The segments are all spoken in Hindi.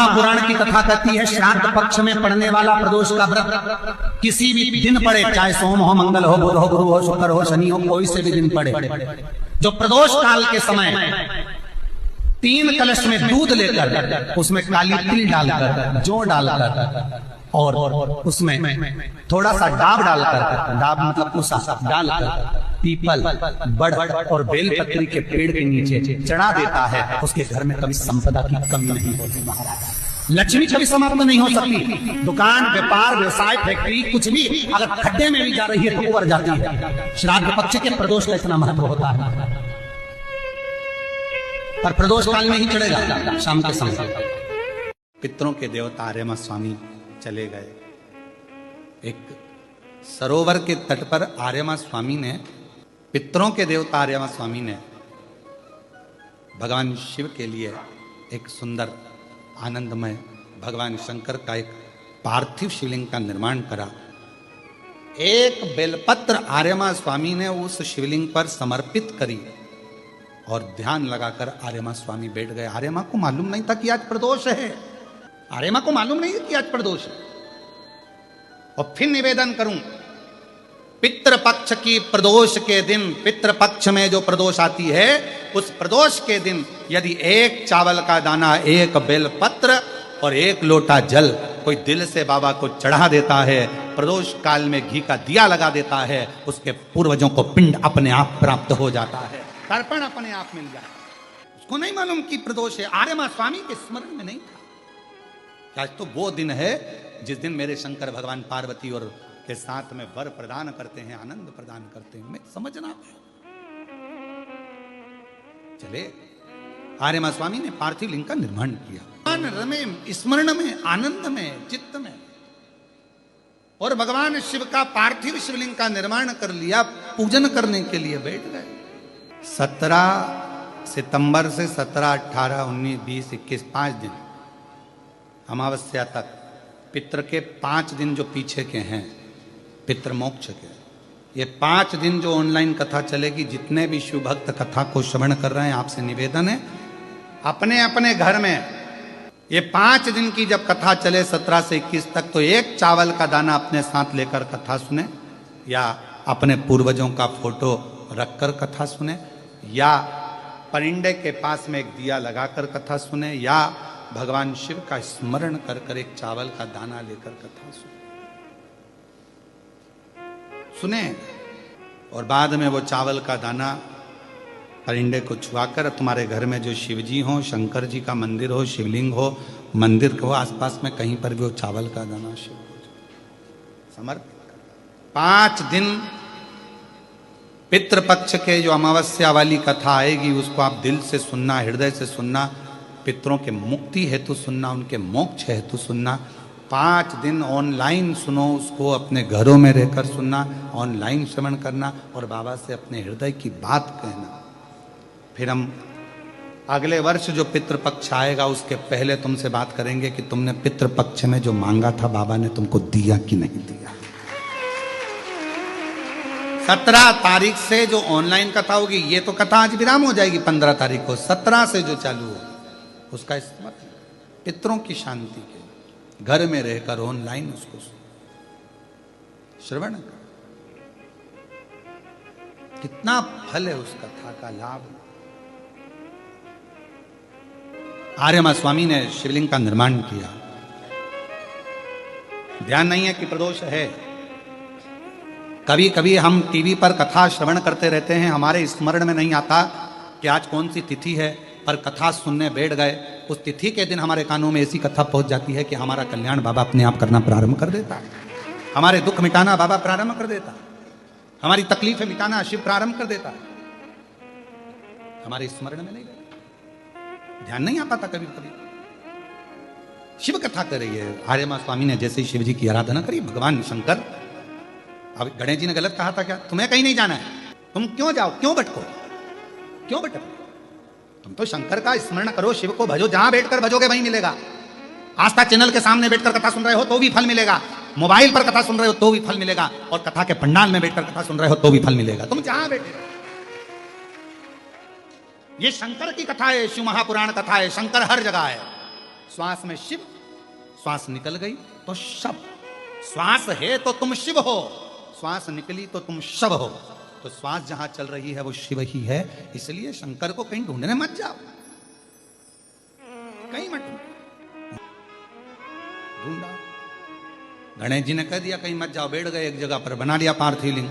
पुराण की कथा कहती है श्राद्ध पक्ष में पड़ने वाला प्रदोष का व्रत किसी भी दिन पड़े, चाहे सोम हो, मंगल हो, बुध हो, गुरु हो, शुक्र हो, शनि हो, कोई से भी दिन पड़े, जो प्रदोष काल के समय 3 कलश में दूध लेकर उसमें काली तिल डालकर, जौ डालकर और उसमें थोड़ा सा डाब डालकर, डाब मतलब उसा डालकर पीपल, बड़ और बेलपत्री के पेड़ के नीचे चढ़ा देता है, उसके घर में कभी संपदा की कमी नहीं होती महाराज। लक्ष्मी कभी समाप्त नहीं हो सकती। दुकान, व्यापार, व्यवसाय, फैक्ट्री कुछ भी अगर खड्डे में भी जा रही है तो उबर जाती है। श्राद्ध पक्ष के प्रदोष का इतना महत्व होता है, पर प्रदोष काल में ही चढ़ेगा शाम के समय। पितरों के देवता आर्यमा स्वामी चले गए। एक सरोवर के तट पर आर्यमा स्वामी ने, पितरों के देवता आर्यमा स्वामी ने भगवान शिव के लिए एक सुंदर आनंदमय भगवान शंकर का एक पार्थिव शिवलिंग का निर्माण करा। एक बेलपत्र आर्यमा स्वामी ने उस शिवलिंग पर समर्पित करी और ध्यान लगाकर आर्यमा स्वामी बैठ गए। आर्यमा को मालूम नहीं था कि आज प्रदोष है, आर्यमा को मालूम नहीं है कि आज प्रदोष है। और फिर निवेदन करूं, पितृपक्ष की प्रदोष के दिन, पितृपक्ष में जो प्रदोष आती है उस प्रदोष के दिन यदि एक चावल का दाना, एक बेलपत्र और एक लोटा जल कोई दिल से बाबा को चढ़ा देता है, प्रदोष काल में घी का दिया लगा देता है, उसके पूर्वजों को पिंड अपने आप प्राप्त हो जाता है, तर्पण अपने आप मिल जाता है। उसको नहीं मालूम कि प्रदोष है, आर्यमा स्वामी के स्मरण में नहीं था। आज तो वो दिन है जिस दिन मेरे शंकर भगवान पार्वती और के साथ में वर प्रदान करते हैं, आनंद प्रदान करते हैं। मैं समझना चले, आर्यमा स्वामी ने पार्थिव लिंग का निर्माण किया। रमे स्मरण में, आनंद में, चित्त में, और भगवान शिव का पार्थिव शिवलिंग का निर्माण कर लिया। पूजन करने के लिए बैठ गए। 17 सितंबर से 17, 18, 19, 20, 21 5 दिन अमावस्या तक, पितृ के 5 दिन जो पीछे के हैं पितृमोक्ष के, ये 5 दिन जो ऑनलाइन कथा चलेगी, जितने भी शिव भक्त कथा को श्रवण कर रहे हैं, आपसे निवेदन है अपने अपने घर में ये 5 दिन की जब कथा चले 17 से 21 तक, तो एक चावल का दाना अपने साथ लेकर कथा सुने, या अपने पूर्वजों का फोटो रखकर कथा सुने, या परिंदे के पास में एक दिया लगाकर कथा सुने, या भगवान शिव का स्मरण कर कर एक चावल का दाना लेकर कथा सुने, और बाद में वो चावल का दाना परिंदे को छुआकर तुम्हारे घर में जो शिव जी हो, शंकर जी का मंदिर हो, शिवलिंग हो, मंदिर को आसपास में कहीं पर भी वो चावल का दाना शिव को समर्पित। 5 दिन पितृपक्ष के जो अमावस्या वाली कथा आएगी उसको आप दिल से सुनना, हृदय से सुनना, पितरों के मुक्ति हेतु सुनना, उनके मोक्ष हेतु सुनना। 5 दिन ऑनलाइन सुनो, उसको अपने घरों में रहकर सुनना, ऑनलाइन श्रवण करना और बाबा से अपने हृदय की बात कहना। फिर हम अगले वर्ष जो पितृपक्ष आएगा उसके पहले तुमसे बात करेंगे कि तुमने पितृपक्ष में जो मांगा था बाबा ने तुमको दिया कि नहीं दिया। 17 तारीख से जो ऑनलाइन कथा होगी, ये तो कथा आज विराम हो जाएगी 15 तारीख को, 17 से जो चालू हो उसका इस्तेमाल पितरों की शांति के घर में रहकर ऑनलाइन उसको श्रवण कर। कितना फल है उस कथा का, लाभ। आर्यमा स्वामी ने शिवलिंग का निर्माण किया। ध्यान नहीं है कि प्रदोष है। कभी कभी हम टीवी पर कथा श्रवण करते रहते हैं, हमारे स्मरण में नहीं आता कि आज कौन सी तिथि है, पर कथा सुनने बैठ गए, उस तिथि के दिन हमारे कानों में ऐसी कथा पहुंच जाती है कि हमारा कल्याण बाबा अपने आप करना प्रारंभ कर देता है, हमारे दुख मिटाना बाबा प्रारंभ कर देता है, हमारी तकलीफें मिटाना शिव प्रारंभ कर देता है। हमारे स्मरण में नहीं, ध्यान नहीं आ पाता कभी कभी। शिव कथा कर रही है आर्यमा स्वामी ने, जैसे ही शिव जी की आराधना करी, भगवान शंकर, अब गणेश जी ने गलत कहा था क्या, तुम्हें कहीं नहीं जाना है, तुम क्यों जाओ, क्यों भटको, क्यों भटको, तुम तो शंकर का स्मरण करो, शिव को भजो, जहां बैठकर भजोगे वहीं मिलेगा। आस्था चैनल के सामने बैठकर कथा सुन रहे हो तो भी फल मिलेगा, मोबाइल पर कथा सुन रहे हो तो भी फल मिलेगा, और कथा के पंडाल में बैठकर कथा सुन रहे हो तो भी फल मिलेगा, तुम जहां बैठे। ये शंकर की कथा है, शिव महापुराण कथा है, शंकर हर जगह है। श्वास में शिव, श्वास निकल गई तो शव। श्वास है तो तुम शिव हो, श्वास निकली तो तुम शव हो। तो श्वास जहां चल रही है वो शिव ही है। इसलिए शंकर को कहीं ढूंढने मत जाओ, कहीं मत ढूंढा। गणेश जी ने कह दिया कहीं मत जाओ, बैठ गए एक जगह पर, बना लिया पार्थिव लिंग,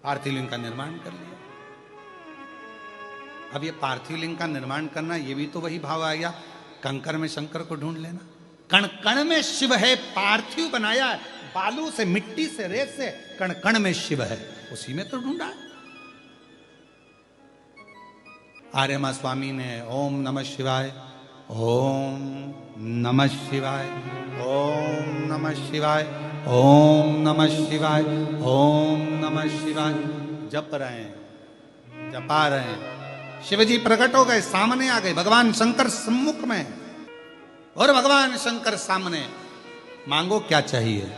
पार्थिव लिंग का निर्माण कर लिया। अब ये पार्थिव लिंग का निर्माण करना, ये भी तो वही भाव आ गया, कंकर में शंकर को ढूंढ लेना। कण कण में शिव है, पार्थिव बनाया है, बालू से, मिट्टी से, रेत से, कण कण में शिव है, उसी में तो ढूंढा है। आर्यमा स्वामी ने ओम नमः शिवाय, ओम नमः शिवाय, ओम नमः शिवाय, ओम नमः शिवाय, ओम नमः शिवाय जप रहे हैं, जपा रहे हैं। शिवजी प्रकट हो गए, सामने आ गए, भगवान शंकर सम्मुख में और भगवान शंकर सामने। मांगो क्या चाहिए?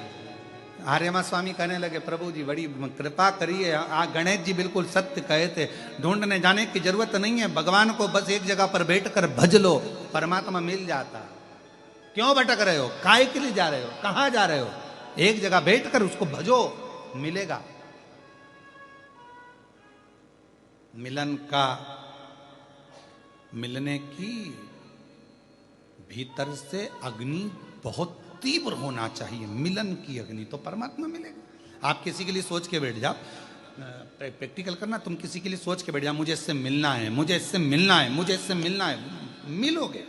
आर्यमा स्वामी कहने लगे प्रभु जी बड़ी कृपा करिए। गणेश जी बिल्कुल सत्य कहे थे, ढूंढने जाने की जरूरत नहीं है, भगवान को बस एक जगह पर बैठकर भज लो, परमात्मा मिल जाता। क्यों भटक रहे हो? काय के लिए जा रहे हो? कहां जा रहे हो? एक जगह बैठकर उसको भजो, मिलेगा। मिलन का, मिलने की भीतर से अग्नि बहुत तीव्र होना चाहिए, मिलन की अग्नि, तो परमात्मा मिलेगा। आप किसी के लिए सोच के बैठ जाओ, प्रैक्टिकल करना, तुम किसी के लिए सोच के बैठ जाओ मुझे इससे मिलना है, मुझे इससे मिलना है, मुझे इससे मिलना है, मिलोगे।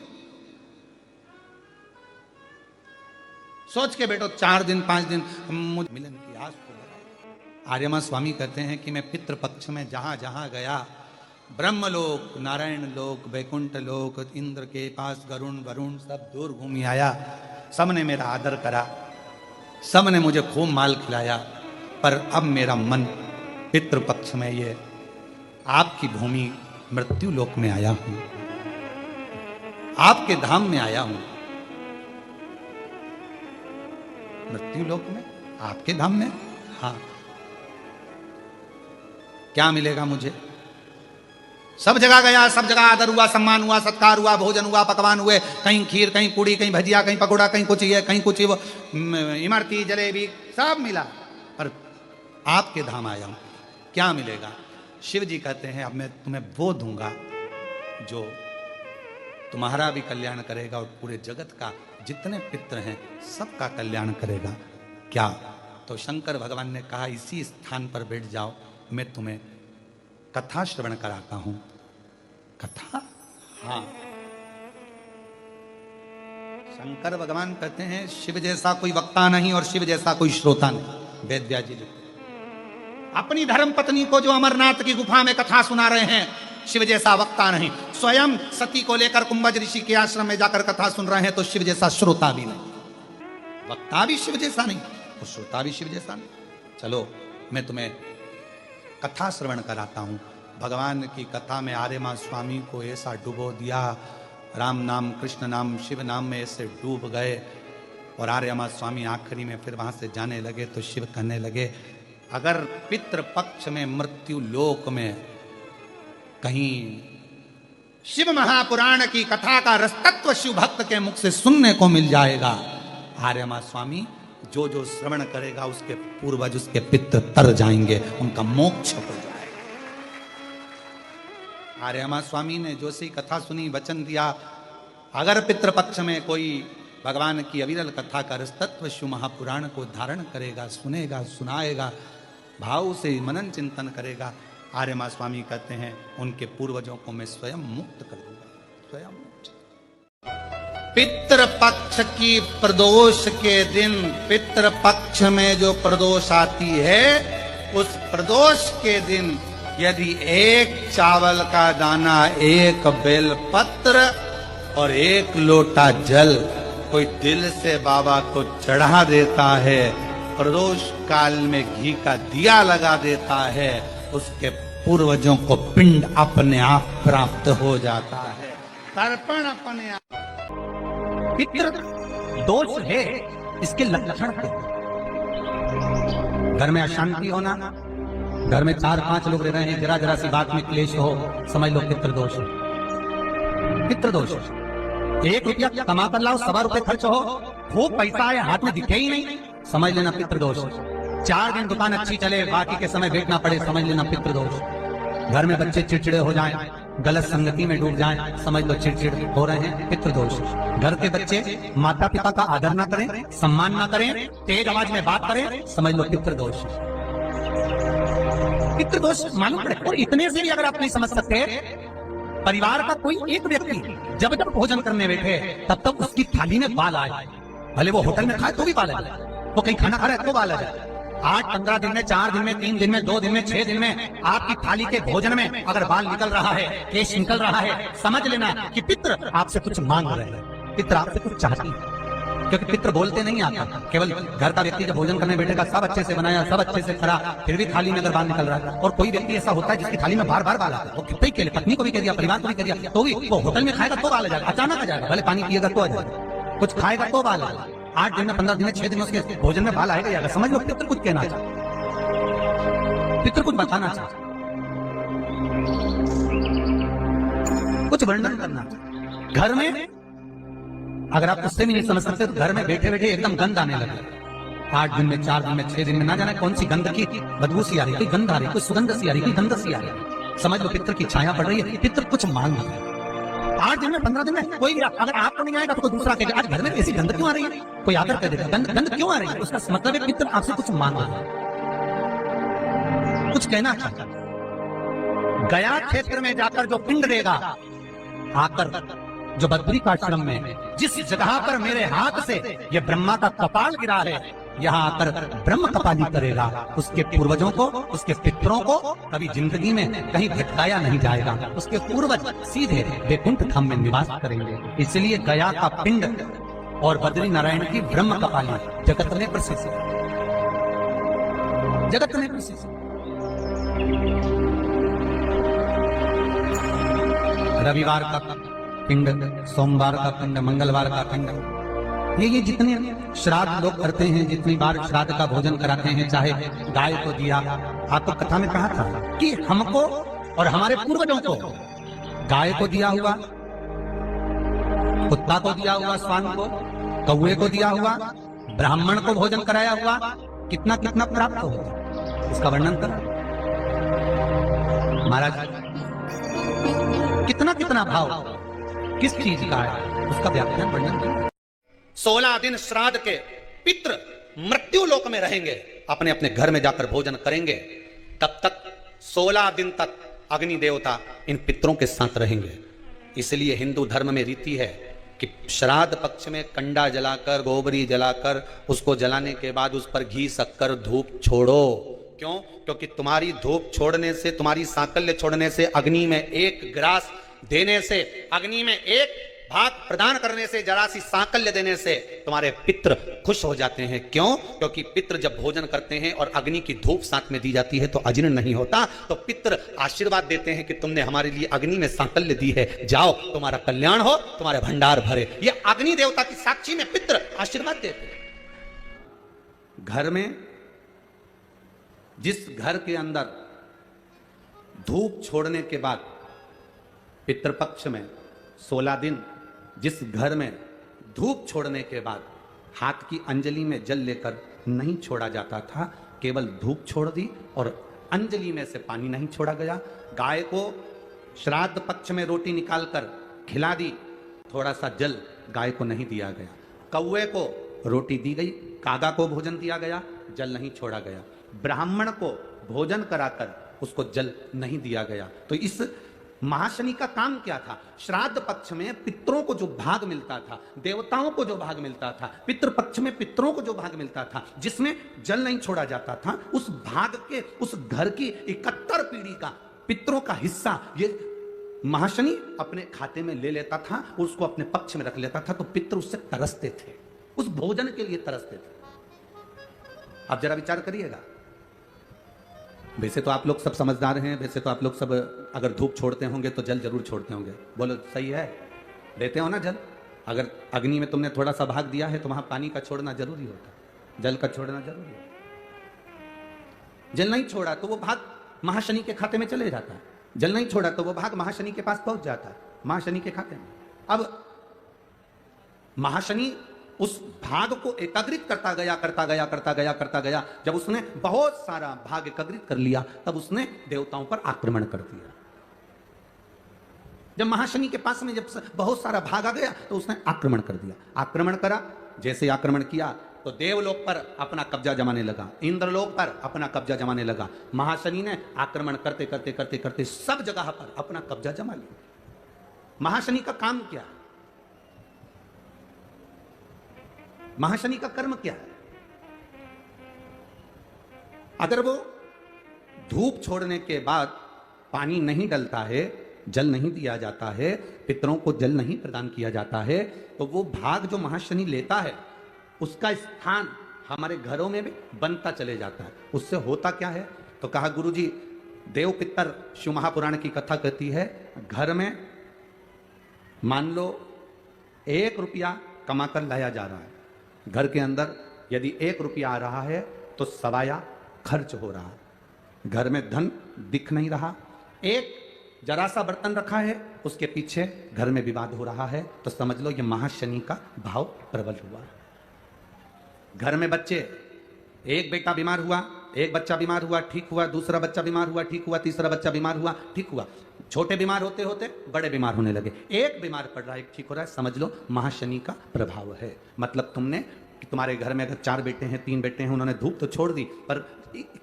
सोच के बैठो 4 दिन 5 दिन, मुझे मिलन की आस को लगाओ। आर्यमा स्वामी कहते हैं कि मैं पितृपक्ष में जहां जहां गया, ब्रह्मलोक, नारायण लोक, वैकुंठ लोक, इंद्र के पास गरुण वरुण सब दूर घूमी आया, सबने मेरा आदर करा, सबने मुझे खूब माल खिलाया, पर अब मेरा मन पितृपक्ष में ये आपकी भूमि मृत्यु लोक में आया हूं, आपके धाम में आया हूं, मृत्यु लोक में, आपके धाम में। हाँ, क्या मिलेगा मुझे? सब जगह गया, सब जगह आदर हुआ, सम्मान हुआ, सत्कार हुआ, भोजन हुआ, पकवान हुए, कहीं खीर, कहीं पूड़ी, कहीं भजिया, कहीं पकौड़ा, कहीं कुछ ये, कहीं कुछ वो, इमरती, जलेबी, सब मिला, पर आपके धाम आया हूं, क्या मिलेगा? शिव जी कहते हैं अब मैं तुम्हें वो दूंगा जो तुम्हारा भी कल्याण करेगा और पूरे जगत का, जितने पितृ हैं सबका कल्याण करेगा। क्या? तो शंकर भगवान ने कहा इसी स्थान पर बैठ जाओ, मैं तुम्हें कथा श्रवण कराता हूं। कथा? हाँ, शंकर भगवान कहते हैं शिव जैसा कोई वक्ता नहीं और शिव जैसा कोई श्रोता नहीं। वेद व्यास जी लिखते अपनी धर्म पत्नी को जो अमरनाथ की गुफा में कथा सुना रहे हैं, शिव जैसा वक्ता नहीं। स्वयं सती को लेकर कुंभज ऋषि के आश्रम में जाकर कथा सुन रहे हैं, तो शिव जैसा श्रोता भी नहीं, वक्ता भी शिव जैसा नहीं और श्रोता भी शिव जैसा नहीं। चलो मैं तुम्हें कथा श्रवण कराता हूं। भगवान की कथा में आर्यमा स्वामी को ऐसा डुबो दिया, राम नाम, कृष्ण नाम, शिव नाम में ऐसे डूब गए। और आर्यमा स्वामी आखिरी में फिर वहां से जाने लगे तो शिव कहने लगे अगर पितृपक्ष में मृत्यु लोक में कहीं शिव महापुराण की कथा का रसतत्व शिव भक्त के मुख से सुनने को मिल जाएगा, आर्यमा स्वामी जो जो श्रवण करेगा उसके पूर्वज, उसके पितृ तर जाएंगे, उनका मोक्ष हो जाएगा। आर्यमा स्वामी ने जो सी कथा सुनी, वचन दिया अगर पितृपक्ष में कोई भगवान की अविरल कथा का रसतत्व शिव महापुराण को धारण करेगा, सुनेगा, सुनाएगा, भाव से मनन चिंतन करेगा, आर्यमा स्वामी कहते हैं उनके पूर्वजों को मैं स्वयं मुक्त कर दूंगा, स्वयं मुक्त। पितृपक्ष की प्रदोष के दिन, पितृपक्ष में जो प्रदोष आती है, उस प्रदोष के दिन यदि एक चावल का दाना, एक बेलपत्र और एक लोटा जल कोई दिल से बाबा को चढ़ा देता है, प्रदोष काल में घी का दिया लगा देता है, उसके पूर्वजों को पिंड अपने आप प्राप्त हो जाता है, तर्पण अपने आप। पितृ दोष है, इसके लक्षण थे घर में अशांति होना, घर में 4-5 लोग रह रहे हैं, जरा जरा सी बात में क्लेश हो, समझ लो पितृ दोष है। पितृदोष। 1 रुपया कमा कर लाओ, 1.25 रुपए खर्च हो, खूब पैसा आए हाथ में दिखे ही नहीं, समझ लेना पितृदोष। 4 दिन दुकान अच्छी चले, बाकी के समय बैठना पड़े, समझ लेना पितृदोष। घर में बच्चे चिड़चिड़े हो जाएं, गलत संगति में डूब जाएं, समझ लो चिड़चिड़ हो रहे हैं, पितृदोष। घर के बच्चे माता पिता का आदर ना करें, सम्मान ना करें, तेज आवाज में बात करें, समझ लो पितृदोष। पितृदोष मालूम पड़े। और इतने से भी अगर आप नहीं समझ सकते, परिवार का कोई एक व्यक्ति जब जब भोजन करने बैठे तब तक उसकी थाली में बाल आए, भले वो होटल में खाए तो भी बाल आ जाए, वो कहीं खाना खा रहा है तो बाल आ जाए। 8-15 दिन में, 4 दिन में, 3 दिन में, 2 दिन में, 6 दिन में आपकी थाली के भोजन में अगर बाल निकल रहा है, केश निकल रहा है, समझ लेना कि पितृ आपसे कुछ मांग रहे हैं, पितृ आपसे कुछ चाहती है। क्योंकि पितृ बोलते नहीं आता, केवल घर का व्यक्ति जब भोजन करने बैठेगा, सब अच्छे से बनाया, सब अच्छे से करा, फिर भी थाली में अगर बाल निकल रहा है। और कोई व्यक्ति ऐसा होता है जिसकी थाली में बार बार बाल आता है, वो कितने के लिए पत्नी को भी कह दिया, परिवार को भी कह दिया, तो भी वो होटल में खाएगा तो बाल आ जाएगा, अचानक आ जाएगा, भले पानी पिएगा तो आ जाएगा, कुछ खाएगा तो बाल आ जाएगा। 8 दिन में, 15 दिन में, 6 दिन में उसके भोजन में बाल आएगा। अगर समझ लो पितृ कुछ कहना चाहता, पितृ कुछ बताना चाहता, कुछ वर्णन करना चाहता। घर में अगर आप उससे भी नहीं समझ सकते तो घर में बैठे बैठे एकदम गंध आने लगे। 8 दिन में, 4 दिन में, 6 दिन में, ना जाने कौन सी गंध की बदबू सी आ रही है, कोई गंध आ रही है, कोई सुगंध सी आ रही है, कोई गंध सी आ रही है, समझ लो पितृ की छाया पड़ रही है, पितृ कुछ मांग रहा है। 8 दिन में, 15 दिन में कोई भी, अगर आपको नहीं आएगा तो कोई दूसरा कहेगा, आज घर में ऐसी गंध क्यों आ रही है, कोई आदर कर देगा, गंध क्यों आ रही है, उसका मतलब है पितृ आपसे कुछ मांग रहा है, कुछ कहना चाहता है। गया क्षेत्र में जाकर जो पिंड देगा, आकर जो बद्रिकाश्रम में जिस जगह पर मेरे हाथ से ये ब्रह्मा का कपाल गिरा है, यहाँ आकर ब्रह्म कपाली करेगा, उसके पूर्वजों को, उसके पितरों को कभी जिंदगी में कहीं भटकाया नहीं जाएगा, उसके पूर्वज सीधे वैकुंठ धाम में निवास करेंगे। इसलिए गया का पिंड और बद्री नारायण की ब्रह्म कपाली जगत में प्रसिद्ध है, जगत में प्रसिद्ध। रविवार का पिंड, सोमवार का पिंड, मंगलवार का पिंड, ये जितने श्राद्ध लोग करते हैं, जितनी बार श्राद्ध का भोजन कराते हैं, चाहे गाय को दिया, आपको कथा में कहा था कि हमको और हमारे पूर्वजों को गाय को दिया हुआ, कुत्ता को दिया हुआ, स्वान को, कौवे को दिया हुआ, ब्राह्मण को भोजन कराया हुआ, कितना कितना प्राप्त होगा, इसका वर्णन कर महाराज। कितना कितना भाव किस चीज का है, उसका व्याख्यान वर्णन करें। 16 दिन श्राद्ध के पितृ मृत्यु लोक में रहेंगे, अपने अपने घर में जाकर भोजन करेंगे, तब तक 16 दिन तक अग्नि देवता इन पितरों के साथ रहेंगे। इसलिए हिंदू धर्म में रीति है कि श्राद्ध पक्ष में कंडा जलाकर, गोबरी जलाकर, उसको जलाने के बाद उस पर घी, शक्कर, धूप छोड़ो। क्यों? क्योंकि तुम्हारी धूप छोड़ने से, तुम्हारी सांकल्य छोड़ने से, अग्नि में एक ग्रास देने से, अग्नि में एक भाग प्रदान करने से, जरा सी सांकल्य देने से तुम्हारे पितृ खुश हो जाते हैं। क्यों? क्योंकि पितृ जब भोजन करते हैं और अग्नि की धूप साथ में दी जाती है तो अजीर्ण नहीं होता, तो पितृ आशीर्वाद देते हैं कि तुमने हमारे लिए अग्नि में सांकल्य दी है, जाओ तुम्हारा कल्याण हो, तुम्हारे भंडार भरे। ये अग्नि देवता की साक्षी में पितृ आशीर्वाद देते हैं। घर में, जिस घर के अंदर धूप छोड़ने के बाद पितृपक्ष में 16 दिन, जिस घर में धूप छोड़ने के बाद हाथ की अंजलि में जल लेकर नहीं छोड़ा जाता था, केवल धूप छोड़ दी और अंजलि में से पानी नहीं छोड़ा गया। गाय को श्राद्ध पक्ष में रोटी निकालकर खिला दी, थोड़ा सा जल गाय को नहीं दिया गया। कौवे को रोटी दी गई, कागा को भोजन दिया गया, जल नहीं छोड़ा गया। ब्राह्मण को भोजन कराकर उसको जल नहीं दिया गया। तो इस महाशनि का काम क्या था? श्राद्ध पक्ष में पितरों को जो भाग मिलता था, देवताओं को जो भाग मिलता था, पितृ पक्ष में पितरों को जो भाग मिलता था, जिसमें जल नहीं छोड़ा जाता था, उस भाग के, उस घर की 71 पीढ़ी का पितरों का हिस्सा ये महाशनि अपने खाते में ले लेता था, उसको अपने पक्ष में रख लेता था। तो पितृ उससे तरसते थे, उस भोजन के लिए तरसते थे। आप जरा विचार करिएगा। वैसे तो आप लोग सब समझदार हैं, वैसे तो आप लोग सब अगर धूप छोड़ते होंगे तो जल जरूर छोड़ते होंगे, बोलो सही है? देते हो ना जल? अगर अग्नि में तुमने थोड़ा सा भाग दिया है तो वहां पानी का छोड़ना जरूरी होता है, जल का छोड़ना जरूरी है। जल नहीं छोड़ा तो वो भाग महाशनि के खाते में चले जाता है, जल नहीं छोड़ा तो वो भाग महाशनि के पास पहुंच जाता है, महाशनि के खाते में। अब महाशनि उस भाग को एकाग्रित करता गया। जब उसने बहुत सारा भाग एकाग्रित कर लिया, तब उसने देवताओं पर आक्रमण कर दिया। जब महाशनि के पास में जब बहुत सारा भाग आ गया, तो उसने आक्रमण कर दिया। आक्रमण करा, जैसे आक्रमण किया तो देवलोक पर अपना कब्जा जमाने लगा, इंद्रलोक पर अपना कब्जा जमाने लगा। महाशनि ने आक्रमण करते सब जगह पर अपना कब्जा जमा लिया। महाशनि का काम क्या है? महाशनि का कर्म क्या है? अगर वो धूप छोड़ने के बाद पानी नहीं डलता है, जल नहीं दिया जाता है, पितरों को जल नहीं प्रदान किया जाता है, तो वो भाग जो महाशनि लेता है, उसका स्थान हमारे घरों में भी बनता चले जाता है। उससे होता क्या है? तो कहा गुरुजी, देव पितर शिव महापुराण की कथा कहती है, घर में मान लो 1 रुपया कमाकर लाया जा रहा है, घर के अंदर यदि 1 रुपया आ रहा है तो सवाया खर्च हो रहा है। घर में धन दिख नहीं रहा, एक जरा सा बर्तन रखा है, उसके पीछे घर में विवाद हो रहा है, तो समझ लो ये महाशनि का भाव प्रबल हुआ। घर में बच्चे, एक बेटा बीमार हुआ, एक बच्चा बीमार हुआ, ठीक हुआ, दूसरा बच्चा बीमार हुआ, ठीक हुआ, तीसरा बच्चा बीमार हुआ, ठीक हुआ, छोटे बीमार होते होते बड़े बीमार होने लगे, एक बीमार पड़ रहा है, एक ठीक हो रहा है, समझ लो महाशनि का प्रभाव है। मतलब तुम्हारे घर में अगर 4 बेटे हैं, 3 बेटे हैं, उन्होंने धूप तो छोड़ दी, पर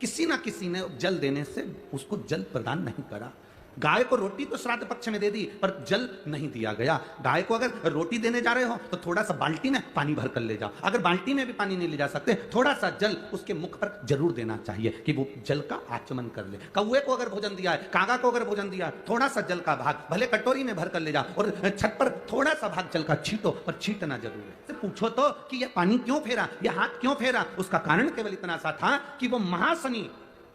किसी ना किसी ने जल देने से उसको जल प्रदान नहीं करा। गाय को रोटी तो श्राद्ध पक्ष में दे दी, पर जल नहीं दिया गया। गाय को अगर रोटी देने जा रहे हो तो थोड़ा सा बाल्टी में पानी भर कर ले जाओ। अगर बाल्टी में भी पानी नहीं ले जा सकते, थोड़ा सा जल उसके मुख पर जरूर देना चाहिए कि वो जल का आचमन कर ले। कौवे को अगर भोजन दिया है, कागा को अगर भोजन दिया है, थोड़ा सा जल का भाग भले कटोरी में भर कर ले जाओ और छत पर थोड़ा सा भाग जल का छींटो, पर छींटना जरूर है। तो पूछो तो कि यह पानी क्यों फेरा, यह हाथ क्यों फेरा? उसका कारण केवल इतना सा था कि वो महाशनि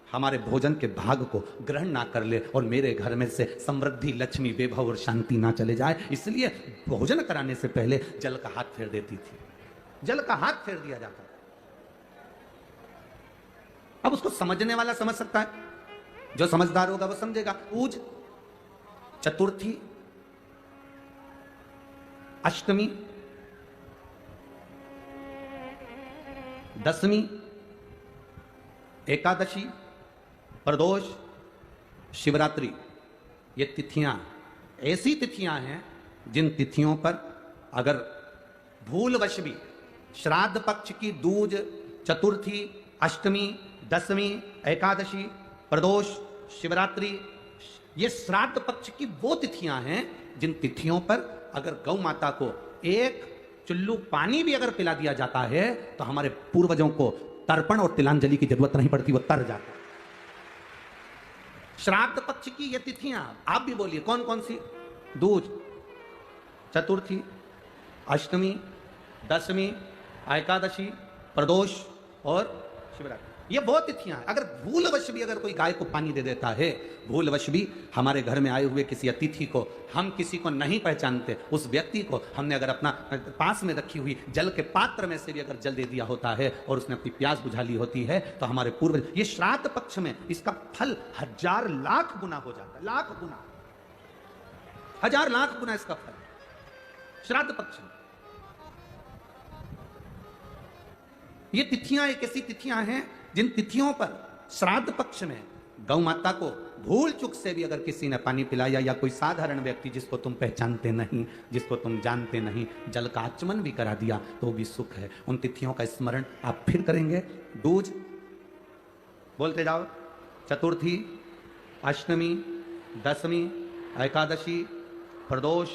हमारे भोजन के भाग को ग्रहण ना कर ले और मेरे घर में से समृद्धि, लक्ष्मी, वैभव और शांति ना चले जाए। इसलिए भोजन कराने से पहले जल का हाथ फेर देती थी, जल का हाथ फेर दिया जाता था। अब उसको समझने वाला समझ सकता है, जो समझदार होगा वो समझेगा। पूज, चतुर्थी, अष्टमी, दशमी, एकादशी, प्रदोष, शिवरात्रि, ये तिथियां ऐसी तिथियां हैं जिन तिथियों पर अगर भूलवश भी श्राद्ध पक्ष की दूज, चतुर्थी, अष्टमी, दशमी, एकादशी, प्रदोष, शिवरात्रि, ये श्राद्ध पक्ष की वो तिथियां हैं जिन तिथियों पर अगर गौ माता को 1 चुल्लू पानी भी अगर पिला दिया जाता है तो हमारे पूर्वजों को तर्पण और तिलांजलि की जरूरत नहीं पड़ती, वो तर जाता है। श्राद्ध पक्ष की ये तिथियां आप भी बोलिए कौन कौन सी? दूज, चतुर्थी, अष्टमी, दशमी, एकादशी, प्रदोष और शिवरात्रि, ये बहुत तिथियां हैं। अगर भूलवश भी अगर कोई गाय को पानी दे देता है, भूलवश भी हमारे घर में आए हुए किसी अतिथि को, हम किसी को नहीं पहचानते, उस व्यक्ति को हमने अगर अपना पास में रखी हुई जल के पात्र में से भी अगर जल दे दिया होता है और उसने अपनी प्यास बुझा ली होती है, तो हमारे पूर्वज, ये श्राद्ध पक्ष में इसका फल 1000 लाख गुना हो जाता है। लाख गुना, 1000 लाख गुना इसका फल श्राद्ध पक्ष में। ये तिथियां एक ऐसी तिथियां हैं जिन तिथियों पर श्राद्ध पक्ष में गौ माता को भूल चूक से भी अगर किसी ने पानी पिलाया या कोई साधारण व्यक्ति जिसको तुम पहचानते नहीं, जिसको तुम जानते नहीं, जल का आचमन भी करा दिया तो भी सुख है। उन तिथियों का स्मरण आप फिर करेंगे। दूज बोलते जाओ, चतुर्थी, अष्टमी, दशमी, एकादशी, प्रदोष,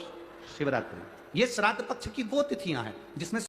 शिवरात्रि, ये श्राद्ध पक्ष की वो तिथियां हैं जिसमें